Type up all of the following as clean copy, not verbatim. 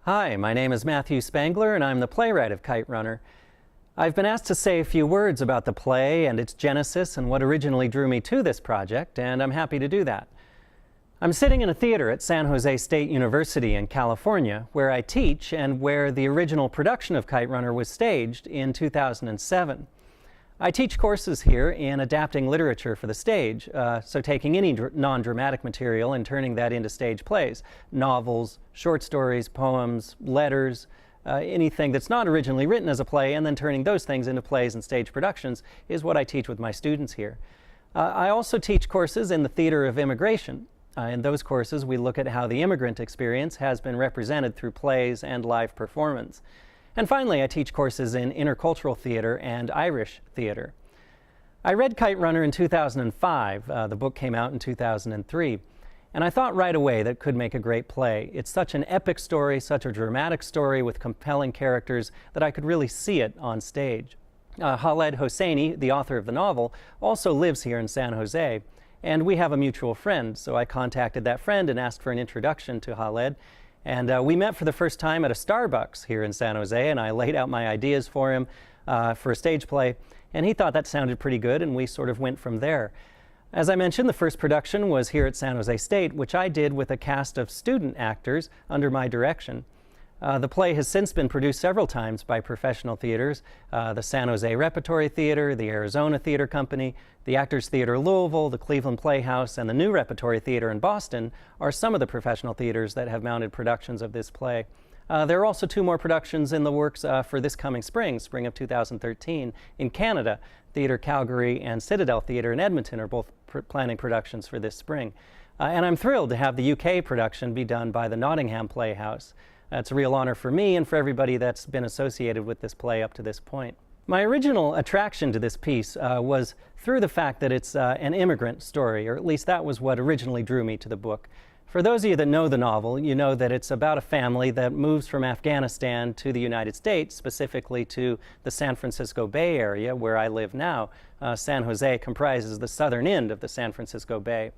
Hi, my name is Matthew Spangler, and I'm the playwright of Kite Runner. I've been asked to say a few words about the play and its genesis and what originally drew me to this project, and I'm happy to do that. I'm sitting in a theater at San Jose State University in California, where I teach and where the original production of Kite Runner was staged in 2007. I teach courses here in adapting literature for the stage, so taking any non-dramatic material and turning that into stage plays, novels, short stories, poems, letters, anything that's not originally written as a play, and then turning those things into plays and stage productions is what I teach with my students here. I also teach courses in the theater of immigration. In those courses, we look at how the immigrant experience has been represented through plays and live performance. And finally, I teach courses in intercultural theater and Irish theater. I read Kite Runner in 2005. The book came out in 2003. And I thought right away that it could make a great play. It's such an epic story, such a dramatic story with compelling characters that I could really see it on stage. Khaled Hosseini, the author of the novel, also lives here in San Jose. And we have a mutual friend, so I contacted that friend and asked for an introduction to Khaled. And we met for the first time at a Starbucks here in San Jose, and I laid out my ideas for him for a stage play, and he thought that sounded pretty good, and we sort of went from there. As I mentioned, the first production was here at San Jose State, which I did with a cast of student actors under my direction. The play has since been produced several times by professional theaters. The San Jose Repertory Theater, the Arizona Theater Company, the Actors Theater Louisville, the Cleveland Playhouse, and the New Repertory Theater in Boston are some of the professional theaters that have mounted productions of this play. There are also two more productions in the works for this coming spring of 2013 in Canada. Theatre Calgary and Citadel Theatre in Edmonton are both planning productions for this spring. And I'm thrilled to have the UK production be done by the Nottingham Playhouse. It's a real honor for me and for everybody that's been associated with this play up to this point. My original attraction to this piece was through the fact that it's an immigrant story, or at least that was what originally drew me to the book. For those of you that know the novel, you know that it's about a family that moves from Afghanistan to the United States, specifically to the San Francisco Bay Area, where I live now. San Jose comprises the southern end of the San Francisco Bay.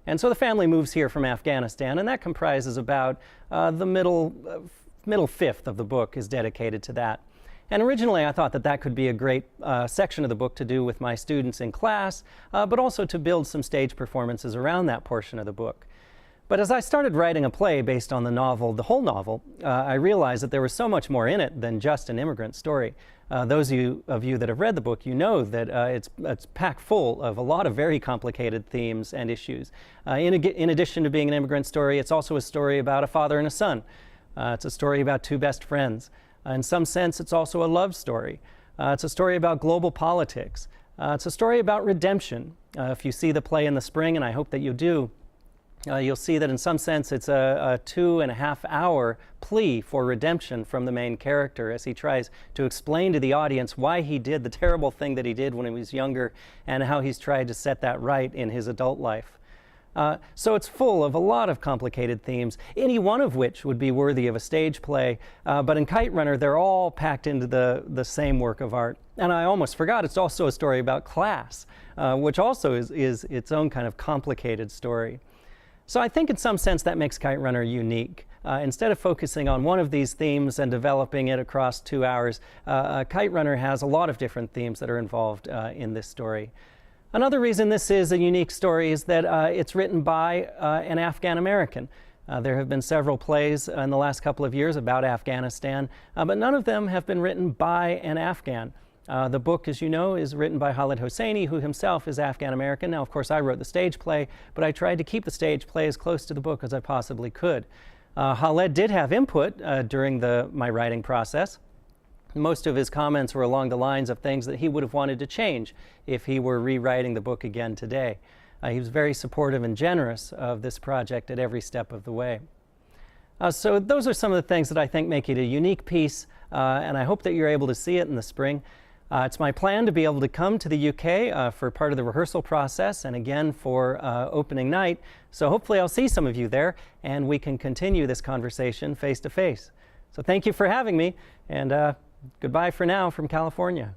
And so the family moves here from Afghanistan, and that comprises about the middle fifth of the book is dedicated to that. And originally I thought that that could be a great section of the book to do with my students in class, but also to build some stage performances around that portion of the book. But as I started writing a play based on the novel, the whole novel, I realized that there was so much more in it than just an immigrant story. Those of you that have read the book, you know that it's packed full of a lot of very complicated themes and issues. In addition to being an immigrant story, it's also a story about a father and a son. It's a story about two best friends. In some sense, it's also a love story. It's a story about global politics. It's a story about redemption. If you see the play in the spring, and I hope that you do, you'll see that in some sense it's a 2.5-hour plea for redemption from the main character as he tries to explain to the audience why he did the terrible thing that he did when he was younger and how he's tried to set that right in his adult life. So it's full of a lot of complicated themes, any one of which would be worthy of a stage play, but in Kite Runner they're all packed into the same work of art. And I almost forgot, it's also a story about class, which also is its own kind of complicated story. So I think in some sense that makes Kite Runner unique. Instead of focusing on one of these themes and developing it across 2 hours, Kite Runner has a lot of different themes that are involved in this story. Another reason this is a unique story is that it's written by an Afghan American. There have been several plays in the last couple of years about Afghanistan, but none of them have been written by an Afghan. The book, as you know, is written by Khaled Hosseini, who himself is Afghan-American. Now, of course, I wrote the stage play, but I tried to keep the stage play as close to the book as I possibly could. Khaled did have input during my writing process. Most of his comments were along the lines of things that he would have wanted to change if he were rewriting the book again today. He was very supportive and generous of this project at every step of the way. So those are some of the things that I think make it a unique piece, and I hope that you're able to see it in the spring. It's my plan to be able to come to the UK for part of the rehearsal process and again for opening night. So hopefully I'll see some of you there and we can continue this conversation face to face. So thank you for having me, and goodbye for now from California.